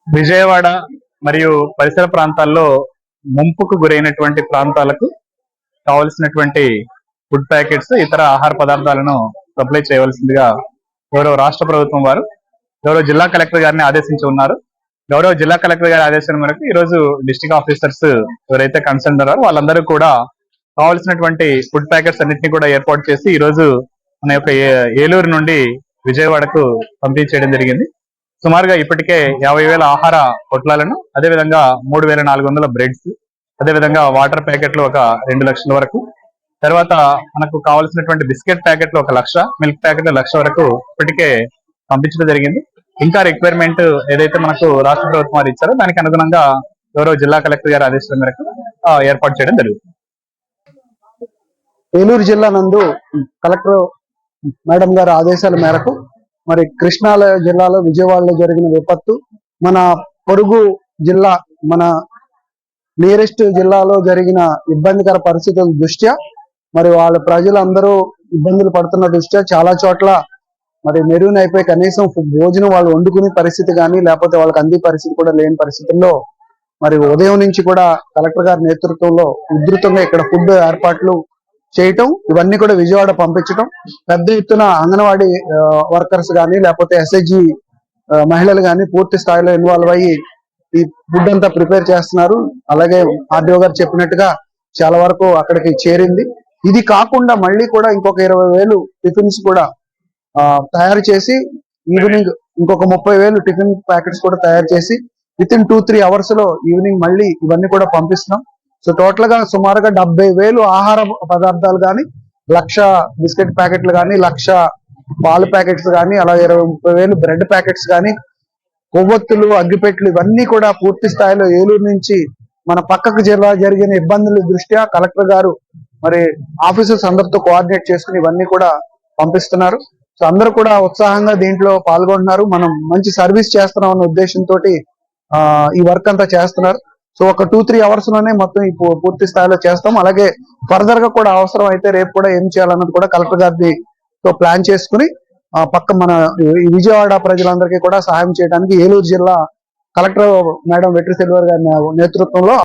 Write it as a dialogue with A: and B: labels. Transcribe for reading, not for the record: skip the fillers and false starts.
A: విజయవాడ మరియు పరిసర ప్రాంతాల్లో ముంపుకు గురైనటువంటి ప్రాంతాలకు కావలసినటువంటి ఫుడ్ ప్యాకెట్స్ ఇతర ఆహార పదార్థాలను సప్లై చేయవలసిందిగా గౌరవ రాష్ట్ర ప్రభుత్వం వారు గౌరవ జిల్లా కలెక్టర్ గారిని ఆదేశించి ఉన్నారు. గౌరవ జిల్లా కలెక్టర్ గారి ఆదేశం మేరకు ఈ రోజు డిస్ట్రిక్ట్ ఆఫీసర్స్ ఎవరైతే కన్సర్న్ ఉన్నారో వాళ్ళందరూ కూడా కావాల్సినటువంటి ఫుడ్ ప్యాకెట్స్ అన్నింటినీ కూడా ఏర్పాటు చేసి ఈ రోజు మన యొక్క ఏలూరు నుండి విజయవాడకు పంపిణీ చేయడం జరిగింది. సుమారుగా ఇప్పటికే 50,000 ఆహార పొట్లాలను, అదేవిధంగా 3,400 బ్రెడ్స్, అదేవిధంగా వాటర్ ప్యాకెట్లు ఒక 2 లక్షల వరకు, తర్వాత మనకు కావాల్సినటువంటి బిస్కెట్ ప్యాకెట్లు 1,00,000, మిల్క్ ప్యాకెట్లు 1,00,000 వరకు ఇప్పటికే పంపించడం జరిగింది. ఇంకా రిక్వైర్మెంట్ ఏదైతే మనకు రాష్ట్ర ప్రభుత్వం వారు ఇచ్చారో దానికి అనుగుణంగా గౌరవ జిల్లా కలెక్టర్ గారి ఆదేశాల మేరకు ఏర్పాటు చేయడం జరుగుతుంది.
B: ఏలూరు జిల్లా నందు కలెక్టర్ మేడం గారి ఆదేశాల మేరకు మరి కృష్ణా జిల్లాలో విజయవాడలో జరిగిన విపత్తు, మన పొరుగు జిల్లా మన నియరెస్ట్ జిల్లాలో జరిగిన ఇబ్బందికర పరిస్థితుల దృష్ట్యా మరి వాళ్ళ ప్రజలందరూ ఇబ్బందులు పడుతున్న దృష్ట్యా చాలా చోట్ల మరి మెరూన్ అయిపోయి కనీసం భోజనం వాళ్ళు వండుకునే పరిస్థితి కానీ లేకపోతే వాళ్ళకి అందే పరిస్థితి కూడా లేని పరిస్థితుల్లో మరి ఉదయం నుంచి కూడా కలెక్టర్ గారి నేతృత్వంలో ఉధృతంగా ఇక్కడ ఫుడ్ ఏర్పాట్లు చేయటం, ఇవన్నీ కూడా విజయవాడ పంపించడం, పెద్ద ఎత్తున అంగన్వాడీ వర్కర్స్ కానీ లేకపోతే ఎస్ఐజి మహిళలు కానీ పూర్తి స్థాయిలో ఇన్వాల్వ్ అయ్యి ఈ ఫుడ్ అంతా ప్రిపేర్ చేస్తున్నారు. అలాగే ఆర్డీఓ గారు చెప్పినట్టుగా చాలా వరకు అక్కడికి చేరింది. ఇది కాకుండా మళ్ళీ కూడా ఇంకొక 20,000 టిఫిన్స్ కూడా తయారు చేసి ఈవినింగ్ ఇంకొక 30,000 టిఫిన్ ప్యాకెట్స్ కూడా తయారు చేసి వితిన్ 2-3 అవర్స్ లో ఈవినింగ్ మళ్ళీ ఇవన్నీ కూడా పంపిస్తున్నాం. సో టోటల్ గా సుమారుగా 70,000 ఆహార పదార్థాలు కానీ, 1,00,000 బిస్కెట్ ప్యాకెట్లు కానీ, 1,00,000 పాలు ప్యాకెట్స్ కానీ, అలాగే 20,000 బ్రెడ్ ప్యాకెట్స్ కానీ, కొవ్వొత్తులు, అగ్గిపెట్లు ఇవన్నీ కూడా పూర్తి స్థాయిలో ఏలూరు నుంచి మన పక్కకు జిల్లా జరిగిన ఇబ్బందుల దృష్ట్యా కలెక్టర్ గారు మరి ఆఫీసర్స్ అందరితో కోఆర్డినేట్ చేసుకుని ఇవన్నీ కూడా పంపిస్తున్నారు. సో అందరూ కూడా ఉత్సాహంగా దీంట్లో పాల్గొంటున్నారు. మనం మంచి సర్వీస్ చేస్తున్నాం అన్న ఉద్దేశంతో ఈ వర్క్ అంతా చేస్తున్నారు. సో ఒక 2-3 అవర్స్ లోనే మొత్తం పూర్తి స్థాయిలో చేస్తాం. అలాగే ఫర్దర్ గా కూడా అవసరం అయితే రేపు కూడా ఏం చేయాలన్నది కూడా కలెక్టర్ గారితో ప్లాన్ చేసుకుని పక్క మన విజయవాడ ప్రజలందరికీ కూడా సహాయం చేయడానికి ఏలూరు జిల్లా కలెక్టర్ మేడం వెట్రి సిల్వర్ గారి నేతృత్వంలో